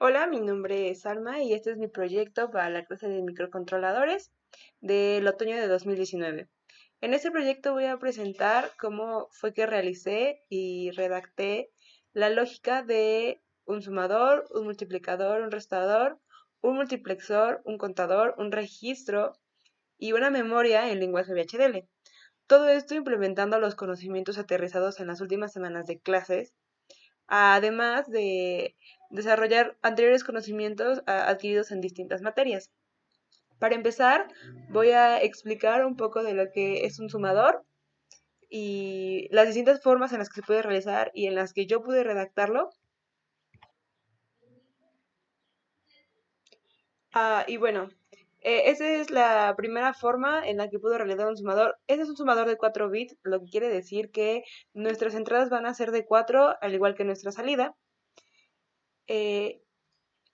Hola, mi nombre es Alma y este es mi proyecto para la clase de microcontroladores del otoño de 2019. En este proyecto voy a presentar cómo fue que realicé y redacté la lógica de un sumador, un multiplicador, un restador, un multiplexor, un contador, un registro y una memoria en lenguaje VHDL. Todo esto implementando los conocimientos aterrizados en las últimas semanas de clases, además de desarrollar anteriores conocimientos adquiridos en distintas materias. Para empezar, voy a explicar un poco de lo que es un sumador y las distintas formas en las que se puede realizar y en las que yo pude redactarlo. Y bueno, esa es la primera forma en la que puedo realizar un sumador. Este es un sumador de 4 bits, lo que quiere decir que nuestras entradas van a ser de 4, al igual que nuestra salida. Eh,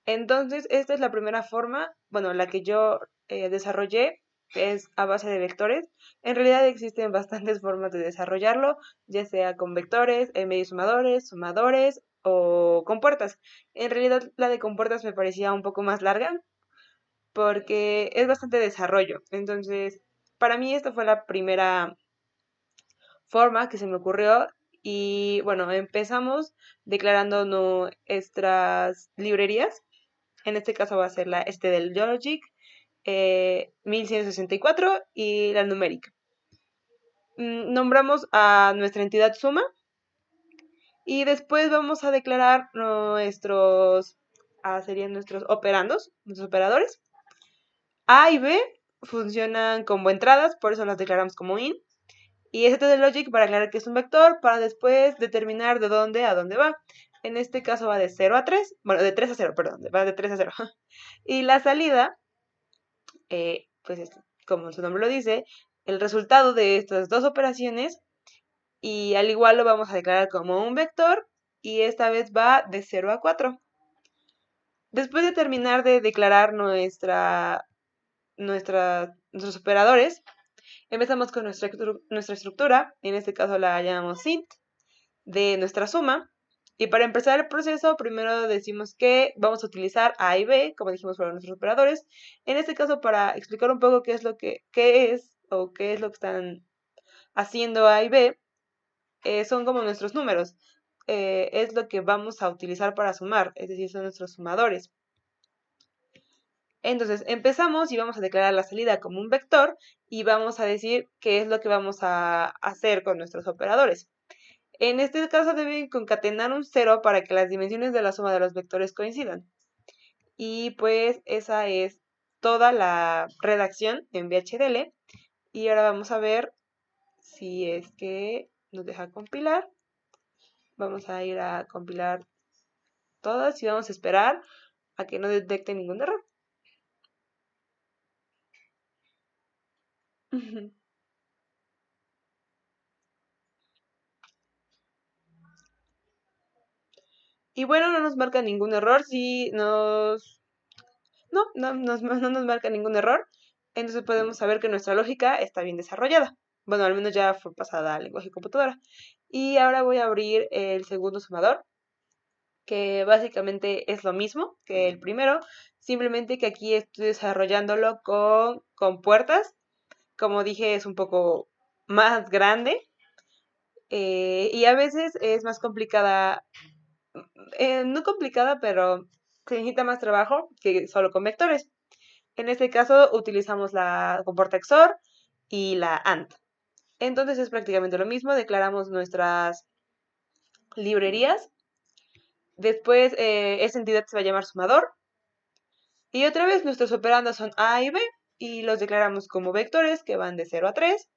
Entonces, esta es la primera forma, bueno, la que yo desarrollé, es a base de vectores. En realidad existen bastantes formas de desarrollarlo, ya sea con vectores, medio sumadores, sumadores o con puertas. En realidad la de compuertas me parecía un poco más larga porque es bastante desarrollo. Entonces, para mí esta fue la primera forma que se me ocurrió y bueno, empezamos declarando nuestras librerías. En este caso va a ser la del Logic 1164 y la numérica. Nombramos a nuestra entidad suma y después vamos a declarar serían nuestros operandos, nuestros operadores. A y B funcionan como entradas, por eso las declaramos como in. Y este del logic para aclarar que es un vector, para después determinar de dónde a dónde va. En este caso va de 0 a 3, bueno, de 3 a 0, perdón, va de 3 a 0. Y la salida pues como su nombre lo dice, el resultado de estas dos operaciones y al igual lo vamos a declarar como un vector y esta vez va de 0 a 4. Después de terminar de declarar nuestros operadores, empezamos con nuestra estructura, en este caso la llamamos int, de nuestra suma. Y para empezar el proceso, primero decimos que vamos a utilizar A y B, como dijimos para nuestros operadores. En este caso, para explicar un poco qué es lo que están haciendo A y B, son como nuestros números. Es lo que vamos a utilizar para sumar, es decir, son nuestros sumadores. Entonces empezamos y vamos a declarar la salida como un vector y vamos a decir qué es lo que vamos a hacer con nuestros operadores. En este caso deben concatenar un 0 para que las dimensiones de la suma de los vectores coincidan. Y pues esa es toda la redacción en VHDL. Y ahora vamos a ver si es que nos deja compilar. Vamos a ir a compilar todas y vamos a esperar a que no detecte ningún error. Y bueno, no nos marca ningún error. Si nos... No nos marca ningún error. Entonces podemos saber que nuestra lógica está bien desarrollada. Bueno, al menos ya fue pasada al lenguaje computadora. Y ahora voy a abrir el segundo sumador, que básicamente es lo mismo que el primero, simplemente que aquí estoy desarrollándolo con puertas. Como dije, es un poco más grande y a veces es más complicada, no complicada, pero se necesita más trabajo que solo con vectores. En este caso utilizamos la comporta XOR y la AND. Entonces es prácticamente lo mismo, declaramos nuestras librerías. Después esa entidad se va a llamar sumador. Y otra vez nuestros operandos son A y B y los declaramos como vectores que van de 0 a 3.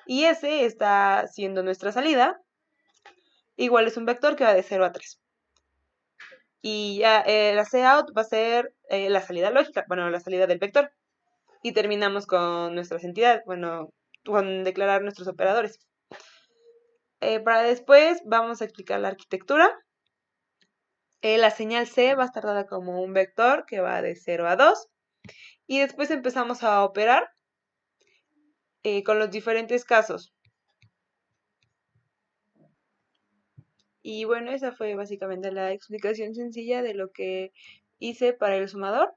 Y ese está siendo nuestra salida. Igual es un vector que va de 0 a 3. Y ya la cout va a ser la salida lógica, bueno, la salida del vector. Y terminamos con nuestras entidades, bueno, con declarar nuestros operadores. Para después vamos a explicar la arquitectura. La señal C va a estar dada como un vector que va de 0 a 2. Y después empezamos a operar con los diferentes casos. Y bueno, esa fue básicamente la explicación sencilla de lo que hice para el sumador.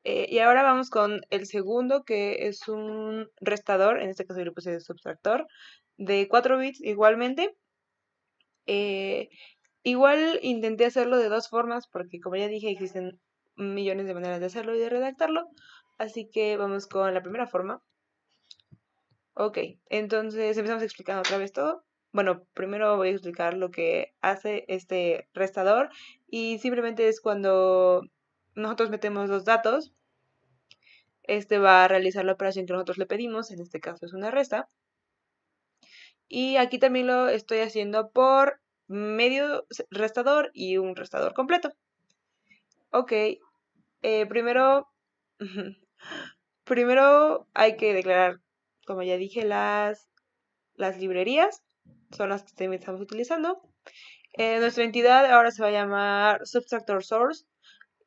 Y ahora vamos con el segundo, que es un restador, en este caso yo le puse subtractor, de 4 bits igualmente. Eh, Igual intenté hacerlo de dos formas, porque como ya dije, existen millones de maneras de hacerlo y de redactarlo. Así que vamos con la primera forma. Ok, entonces empezamos explicando otra vez todo. Bueno, primero voy a explicar lo que hace este restador y simplemente es cuando nosotros metemos los datos, este va a realizar la operación que nosotros le pedimos, en este caso es una resta. Y aquí también lo estoy haciendo por medio restador y un restador completo. Ok, primero, primero hay que declarar, como ya dije, las librerías son las que estamos utilizando. Nuestra entidad ahora se va a llamar Subtractor Source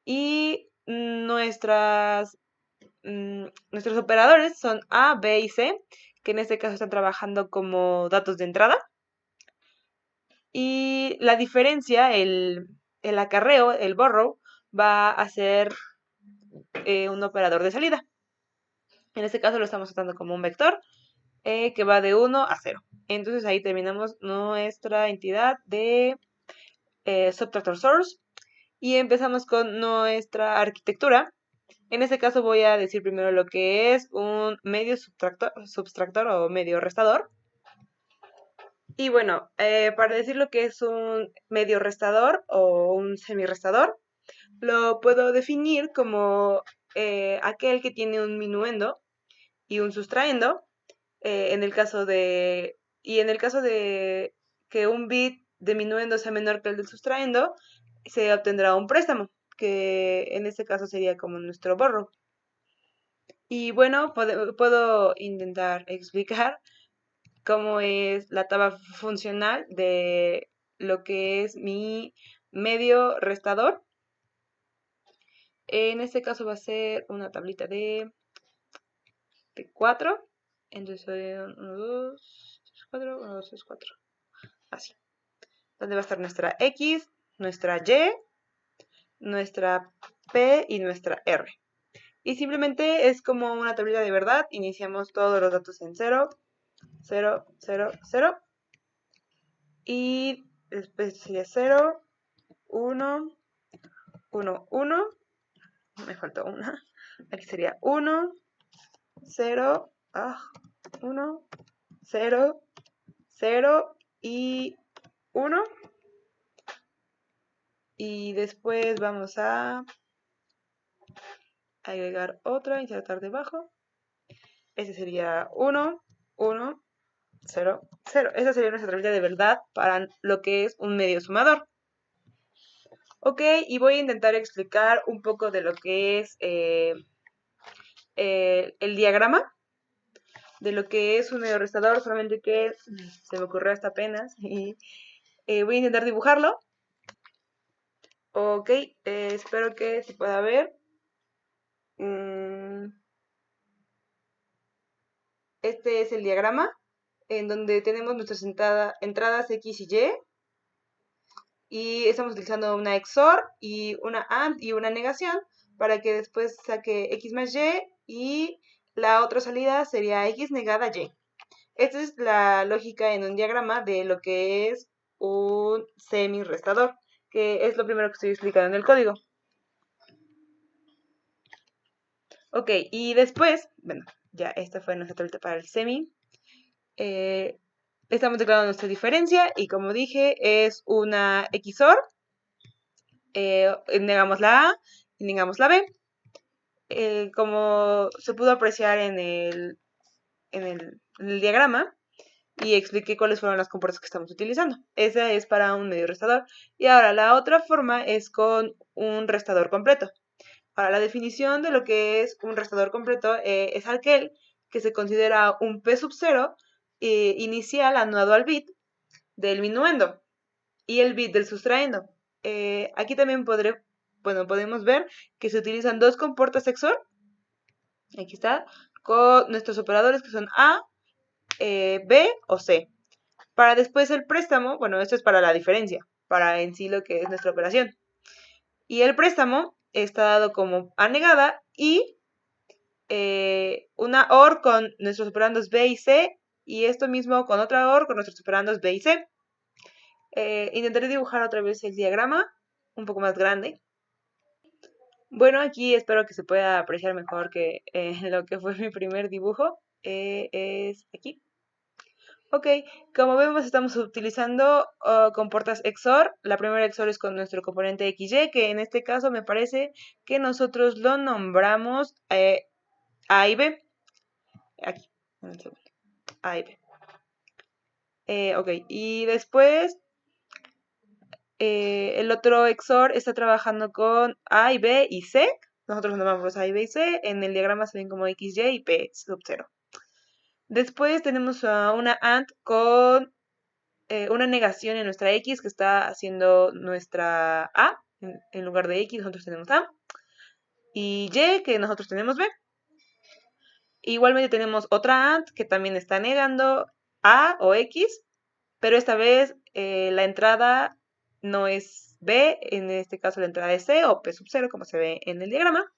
y nuestros operadores son A, B y C, que en este caso están trabajando como datos de entrada. Y la diferencia, el acarreo, el borrow, va a ser un operador de salida. En este caso lo estamos tratando como un vector que va de 1 a 0. Entonces ahí terminamos nuestra entidad de Subtractor Source y empezamos con nuestra arquitectura. En este caso voy a decir primero lo que es un medio subtractor o medio restador. Y bueno, para decir lo que es un medio restador o un semirrestador, lo puedo definir como aquel que tiene un minuendo y un sustraendo. En el caso de que un bit de minuendo sea menor que el del sustraendo, se obtendrá un préstamo, que en este caso sería como nuestro borrow. Y bueno, puedo intentar explicar cómo es la tabla funcional de lo que es mi medio restador. En este caso va a ser una tablita de 4. Entonces 1, 2, 3, 4, 1, 2, 3, 4. Así. Donde va a estar nuestra X, nuestra Y, nuestra P y nuestra R. Y simplemente es como una tablita de verdad. Iniciamos todos los datos en 0, 0, 0, 0. Y después sería 0, 1, 1, 1. Me faltó una. Aquí sería 1, 0, 1, 0, 0 y 1. Y después vamos a agregar otra, insertar debajo. Ese sería 1, 1, 0, 0. Esa sería nuestra tablita de verdad para lo que es un medio sumador. Ok, y voy a intentar explicar un poco de lo que es el diagrama de lo que es un medio restador, solamente que se me ocurrió hasta apenas y voy a intentar dibujarlo. Ok, espero que se pueda ver. Este es el diagrama en donde tenemos nuestras entradas X y Y. Y estamos utilizando una XOR y una AND y una negación para que después saque X más Y y la otra salida sería X negada Y. Esta es la lógica en un diagrama de lo que es un semi-restador, que es lo primero que estoy explicando en el código. Ok, y después, bueno, ya esta fue nuestra tablita para el semi. Estamos declarando nuestra diferencia y como dije es una XOR. Negamos la A y negamos la B. Como se pudo apreciar en el diagrama y expliqué cuáles fueron las compuertas que estamos utilizando. Esa es para un medio restador. Y ahora la otra forma es con un restador completo. Ahora la definición de lo que es un restador completo es aquel que se considera un P sub 0 inicial anuado al bit del minuendo y el bit del sustraendo. Aquí también podemos ver que se utilizan dos compuertas XOR. Aquí está, con nuestros operadores que son A, B o C. Para después el préstamo, bueno, esto es para la diferencia, para en sí lo que es nuestra operación. Y el préstamo está dado como A negada y una OR con nuestros operandos B y C, y esto mismo con otra OR con nuestros operandos B y C. Intentaré dibujar otra vez el diagrama un poco más grande. Bueno, aquí espero que se pueda apreciar mejor que lo que fue mi primer dibujo. Es aquí. Ok, como vemos estamos utilizando comportas XOR. La primera XOR es con nuestro componente XY, que en este caso me parece que nosotros lo nombramos A y B. Aquí, un segundo. A y B. Ok, y después el otro XOR está trabajando con A y B y C. Nosotros lo llamamos A y B y C. En el diagrama se ven como XY y P sub 0. Después tenemos una AND con una negación en nuestra X que está haciendo nuestra A. En lugar de X nosotros tenemos A. Y Y que nosotros tenemos B. Igualmente tenemos otra AND que también está negando A o X, pero esta vez la entrada no es B, en este caso la entrada es C o P sub 0, como se ve en el diagrama.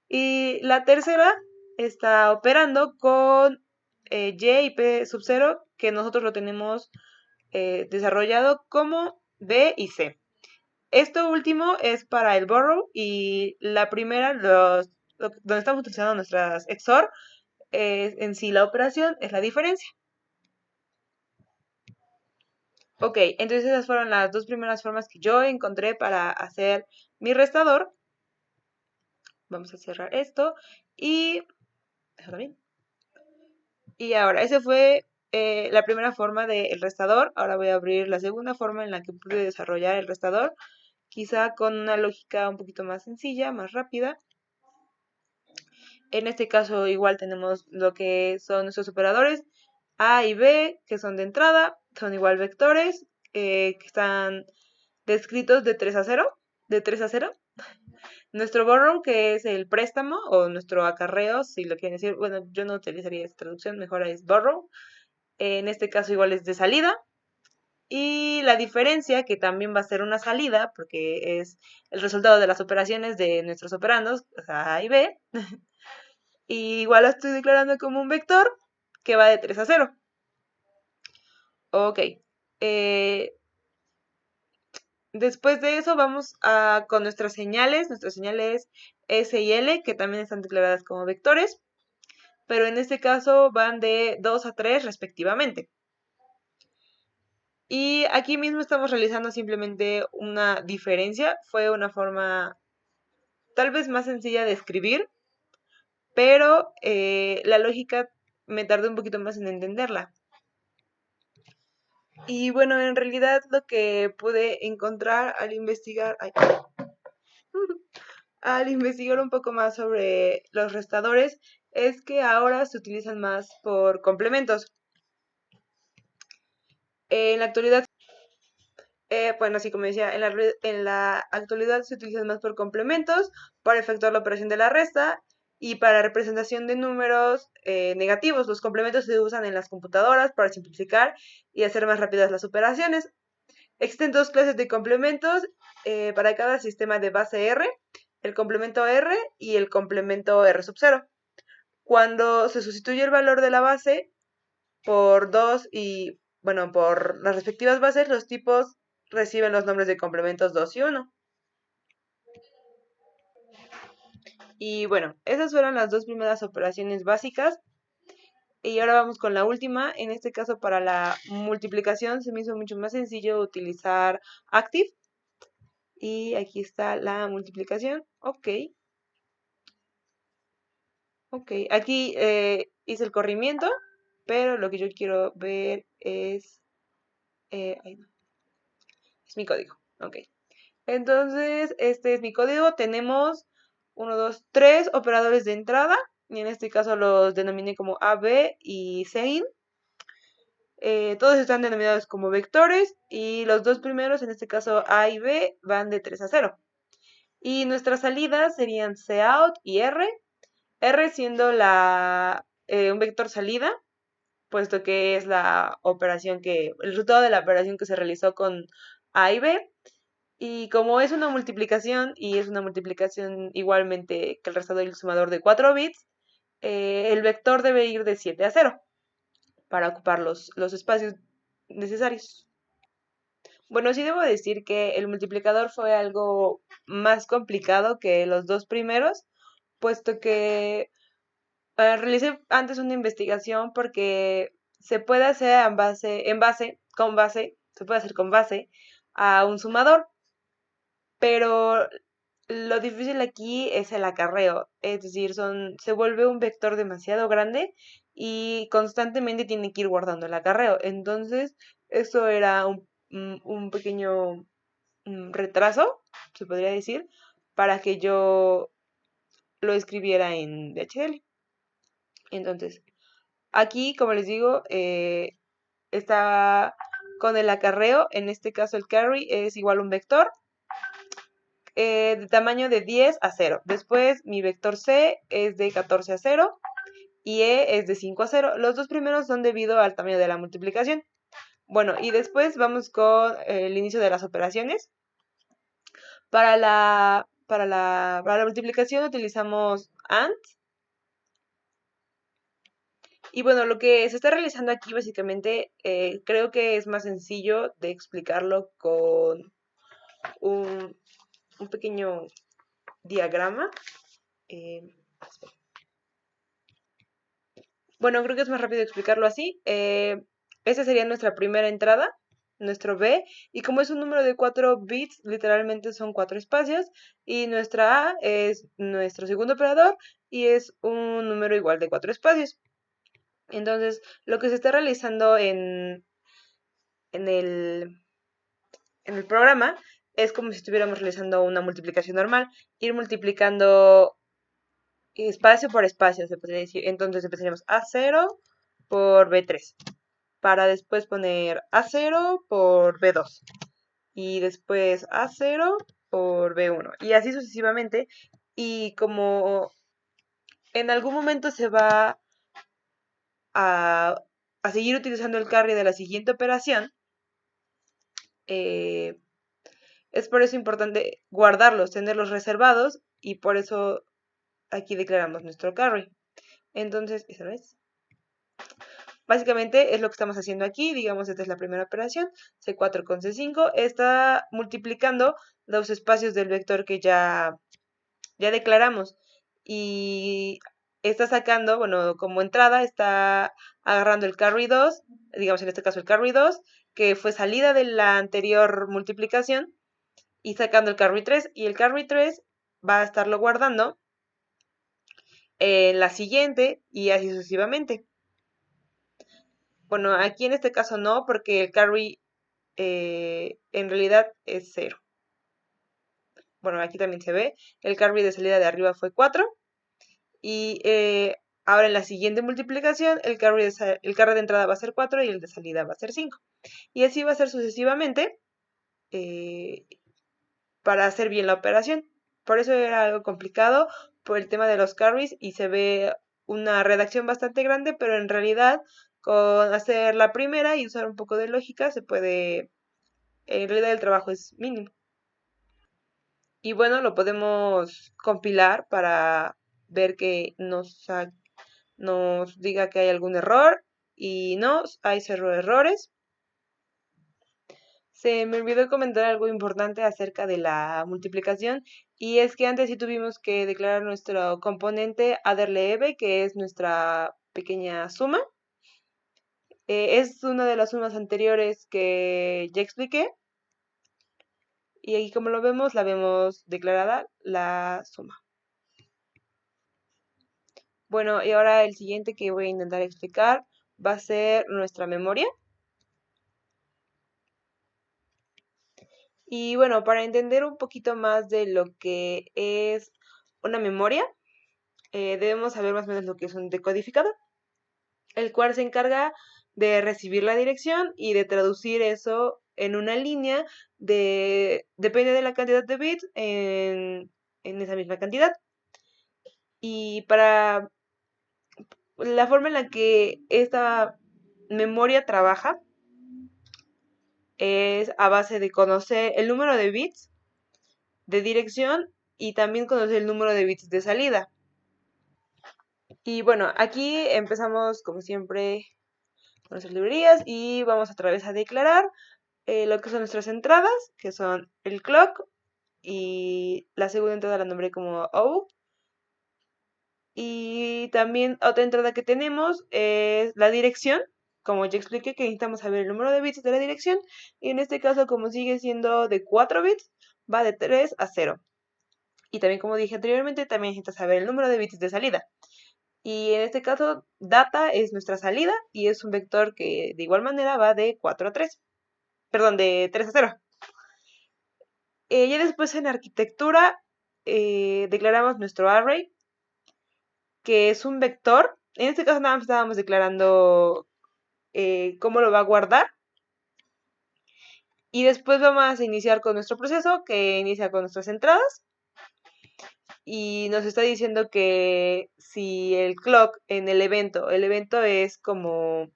Y la tercera está operando con Y y P sub 0, que nosotros lo tenemos desarrollado como B y C. Esto último es para el borrow, y la primera, donde estamos utilizando nuestras XOR, en sí la operación es la diferencia. Ok, entonces esas fueron las dos primeras formas que yo encontré para hacer mi restador. Vamos a cerrar esto y... déjalo bien. Y ahora, esa fue la primera forma del restador. Ahora voy a abrir la segunda forma en la que pude desarrollar el restador, quizá con una lógica un poquito más sencilla, más rápida. En este caso igual tenemos lo que son nuestros operadores A y B, que son de entrada, son igual vectores, que están descritos de 3 a 0, de 3 a 0. Nuestro borrow, que es el préstamo, o nuestro acarreo, si lo quieren decir, bueno, yo no utilizaría esta traducción, mejor es borrow. En este caso igual es de salida. Y la diferencia, que también va a ser una salida, porque es el resultado de las operaciones de nuestros operandos, o sea, A y B. Y igual lo estoy declarando como un vector que va de 3 a 0. Ok. Después de eso vamos con nuestras señales S y L, que también están declaradas como vectores, pero en este caso van de 2 a 3 respectivamente. Y aquí mismo estamos realizando simplemente una diferencia. Fue una forma tal vez más sencilla de escribir, pero la lógica me tardé un poquito más en entenderla. Y bueno, en realidad lo que pude encontrar al investigar, al investigar un poco más sobre los restadores, es que ahora se utilizan más por complementos. En la actualidad, bueno, así como decía, en la actualidad se utilizan más por complementos para efectuar la operación de la resta y para representación de números negativos. Los complementos se usan en las computadoras para simplificar y hacer más rápidas las operaciones. Existen dos clases de complementos para cada sistema de base R, el complemento R y el complemento R sub 0. Cuando se sustituye el valor de la base por 2 y, bueno, por las respectivas bases, los tipos reciben los nombres de complementos 2 y 1. Y bueno, esas fueron las dos primeras operaciones básicas. Y ahora vamos con la última. En este caso, para la multiplicación se me hizo mucho más sencillo utilizar active. Y aquí está la multiplicación. Ok. Ok. Aquí hice el corrimiento, pero lo que yo quiero ver es... ay, no. Es mi código. Ok. Entonces, este es mi código. Tenemos 1, 2, 3 operadores de entrada. Y en este caso los denominé como A, B y Sein. Todos están denominados como vectores. Y los dos primeros, en este caso A y B, van de 3 a 0. Y nuestras salidas serían Cout y R. R siendo un vector salida, puesto que es la operación el resultado de la operación que se realizó con A y B. Y como es una multiplicación, y es una multiplicación igualmente que el restador y el sumador de 4 bits, el vector debe ir de 7 a 0 para ocupar los espacios necesarios. Bueno, sí debo decir que el multiplicador fue algo más complicado que los dos primeros, puesto que realicé antes una investigación porque se puede hacer se puede hacer con base a un sumador, pero lo difícil aquí es el acarreo, es decir, se vuelve un vector demasiado grande y constantemente tiene que ir guardando el acarreo. Entonces, eso era un pequeño retraso, se podría decir, para que yo lo escribiera en DHL. Entonces, aquí, como les digo, está con el acarreo, en este caso el carry es igual a un vector de tamaño de 10 a 0. Después mi vector C es de 14 a 0 y E es de 5 a 0. Los dos primeros son debido al tamaño de la multiplicación. Bueno, y después vamos con el inicio de las operaciones. Para la multiplicación utilizamos AND. Y bueno, lo que se está realizando aquí básicamente creo que es más sencillo de explicarlo con un, un pequeño diagrama. Eh, bueno, creo que es más rápido explicarlo así. Esa sería nuestra primera entrada, nuestro B, y como es un número de 4 bits, literalmente son 4 espacios, y nuestra A es nuestro segundo operador, y es un número igual de 4 espacios. Entonces, lo que se está realizando en el, en el programa es como si estuviéramos realizando una multiplicación normal, ir multiplicando espacio por espacio, se podría decir. Entonces empezaríamos A0 por B3, para después poner A0 por B2 y después A0 por B1 y así sucesivamente. Y como en algún momento se va a, a seguir utilizando el carry de la siguiente operación, eh, es por eso importante guardarlos, tenerlos reservados y por eso aquí declaramos nuestro carry. Entonces, ¿eso es? Básicamente es lo que estamos haciendo aquí, digamos, esta es la primera operación, C4 con C5, está multiplicando los espacios del vector que ya declaramos y está sacando, bueno, como entrada está agarrando el carry 2, digamos en este caso el carry 2, que fue salida de la anterior multiplicación, y sacando el carry 3, y el carry 3 va a estarlo guardando en la siguiente y así sucesivamente. Bueno, aquí en este caso no, porque el carry en realidad es 0. Bueno, aquí también se ve, el carry de salida de arriba fue 4 y ahora en la siguiente multiplicación el carry de entrada va a ser 4 y el de salida va a ser 5. Y así va a ser sucesivamente eh, para hacer bien la operación. Por eso era algo complicado por el tema de los carries y se ve una redacción bastante grande, pero en realidad con hacer la primera y usar un poco de lógica se puede, en realidad el trabajo es mínimo. Y bueno, lo podemos compilar para ver que nos diga que hay algún error y no, hay 0 errores. Se me olvidó comentar algo importante acerca de la multiplicación y es que antes sí tuvimos que declarar nuestro componente ADRLEV, que es nuestra pequeña suma. Es una de las sumas anteriores que ya expliqué y aquí como lo vemos, la vemos declarada la suma. Bueno, y ahora el siguiente que voy a intentar explicar va a ser nuestra memoria. Y bueno, para entender un poquito más de lo que es una memoria, debemos saber más o menos lo que es un decodificador, el cual se encarga de recibir la dirección y de traducir eso en una línea depende de la cantidad de bits en esa misma cantidad. Y para la forma en la que esta memoria trabaja es a base de conocer el número de bits de dirección y también conocer el número de bits de salida. Y bueno, aquí empezamos como siempre con nuestras librerías y vamos otra vez a declarar lo que son nuestras entradas, que son el clock y la segunda entrada la nombré como O. Y también otra entrada que tenemos es la dirección. Como ya expliqué que necesitamos saber el número de bits de la dirección. Y en este caso, como sigue siendo de 4 bits, va de 3 a 0. Y también, como dije anteriormente, también necesitas saber el número de bits de salida. Y en este caso, data es nuestra salida y es un vector que de igual manera va de 4 a 3. Perdón, de 3 a 0. Ya después en arquitectura declaramos nuestro array, que es un vector. En este caso nada más estábamos declarando cómo lo va a guardar. Y después vamos a iniciar con nuestro proceso, que inicia con nuestras entradas. Y nos está diciendo que si el clock en el evento es como...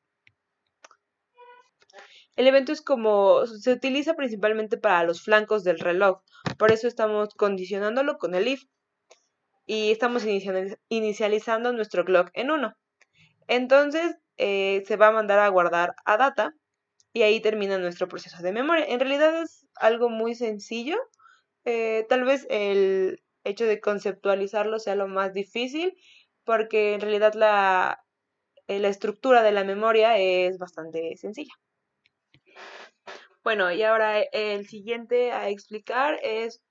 El evento es como... Se utiliza principalmente para los flancos del reloj. Por eso estamos condicionándolo con el if. Y estamos inicializando nuestro clock en 1. Entonces se va a mandar a guardar a data y ahí termina nuestro proceso de memoria. En realidad es algo muy sencillo. Tal vez el hecho de conceptualizarlo sea lo más difícil porque en realidad la estructura de la memoria es bastante sencilla. Bueno, y ahora el siguiente a explicar es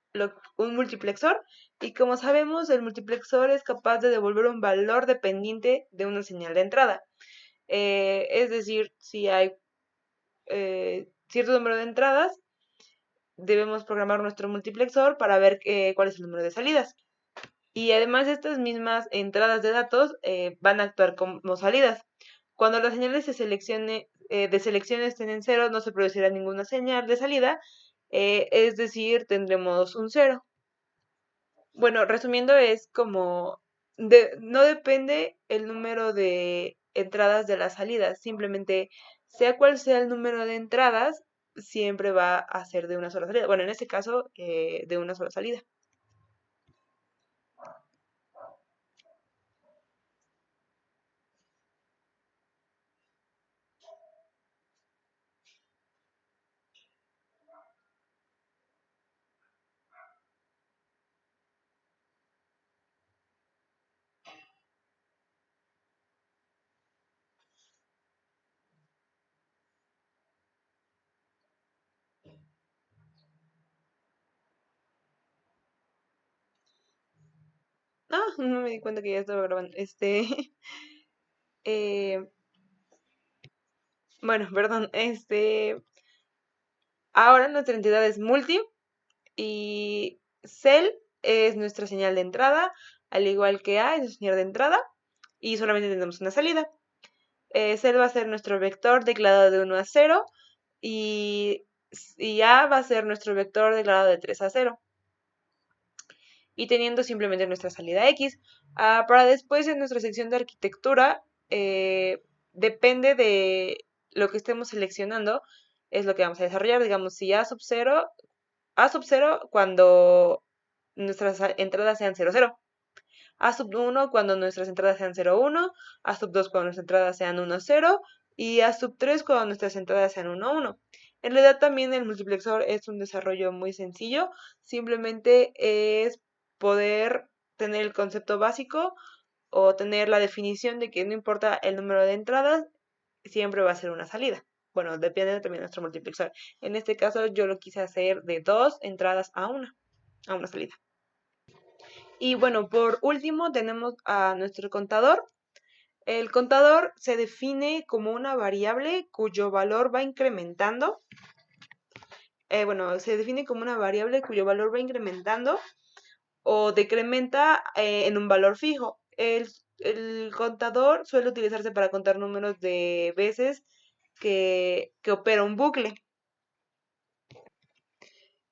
un multiplexor. Y como sabemos, el multiplexor es capaz de devolver un valor dependiente de una señal de entrada. Es decir, si hay cierto número de entradas, debemos programar nuestro multiplexor para ver cuál es el número de salidas. Y además estas mismas entradas de datos van a actuar como salidas. Cuando las señales de selección estén en 0, no se producirá ninguna señal de salida, es decir, tendremos un 0. Bueno, resumiendo, es como no depende el número de entradas de las salidas, simplemente sea cual sea el número de entradas, siempre va a ser de una sola salida. Bueno, en este caso, de una sola salida. Ah, no me di cuenta que ya estaba grabando. Eh, bueno, perdón. Ahora nuestra entidad es multi y cell es nuestra señal de entrada, al igual que A es nuestra señal de entrada y solamente tenemos una salida. Cell va a ser nuestro vector declarado de 1 a 0 y A va a ser nuestro vector declarado de 3 a 0. Y teniendo simplemente nuestra salida X. Para después en nuestra sección de arquitectura, depende de lo que estemos seleccionando, es lo que vamos a desarrollar. Digamos, si A sub 0 cuando nuestras entradas sean 0, 0. A sub 1 cuando nuestras entradas sean 0, 1. A sub 2 cuando nuestras entradas sean 1, 0. Y A sub 3 cuando nuestras entradas sean 1, 1. En realidad también el multiplexor es un desarrollo muy sencillo. Simplemente es poder tener el concepto básico o tener la definición de que no importa el número de entradas, siempre va a ser una salida. Bueno, depende también de nuestro multiplexor. En este caso yo lo quise hacer de 2 entradas a una salida. Y bueno, por último tenemos a nuestro contador. El contador se define como una variable cuyo valor va incrementando. Se define como una variable cuyo valor va incrementando o decrementa en un valor fijo. El contador suele utilizarse para contar números de veces que opera un bucle.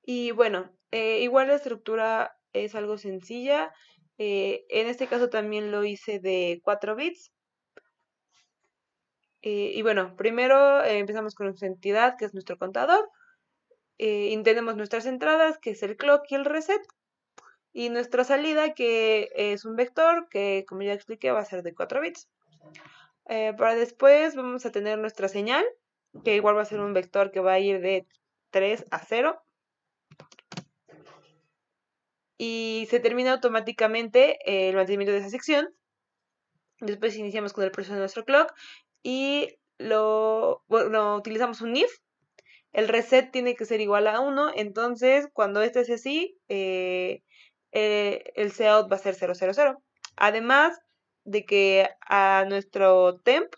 Y bueno, igual la estructura es algo sencilla. En este caso también lo hice de 4 bits. Y bueno, primero empezamos con nuestra entidad, que es nuestro contador. Y tenemos nuestras entradas, que es el clock y el reset. Y nuestra salida, que es un vector, que como ya expliqué va a ser de 4 bits. Para después vamos a tener nuestra señal, que igual va a ser un vector que va a ir de 3 a 0. Y se termina automáticamente el mantenimiento de esa sección. Después iniciamos con el proceso de nuestro clock y utilizamos un if. El reset tiene que ser igual a 1, entonces cuando este sea así, el cout va a ser 000. Además de que a nuestro temp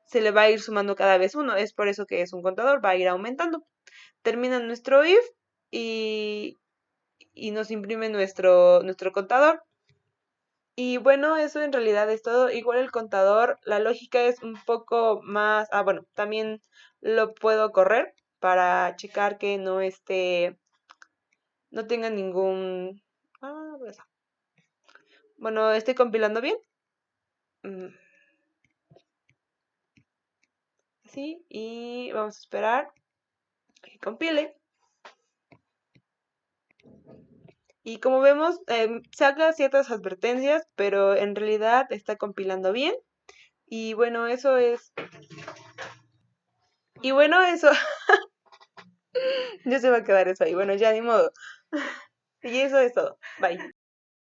se le va a ir sumando cada vez 1, es por eso que es un contador, va a ir aumentando. Termina nuestro if y nos imprime nuestro contador. Y bueno, eso en realidad es todo. Igual el contador, la lógica es un poco más... bueno, también lo puedo correr para checar que no no tenga ningún... Bueno, estoy compilando bien. Así, y vamos a esperar que compile. Y como vemos, saca ciertas advertencias, pero en realidad está compilando bien. Y bueno, eso es... Y bueno, eso... ya se va a quedar eso ahí. Bueno, ya ni modo. Y eso es todo. Bye.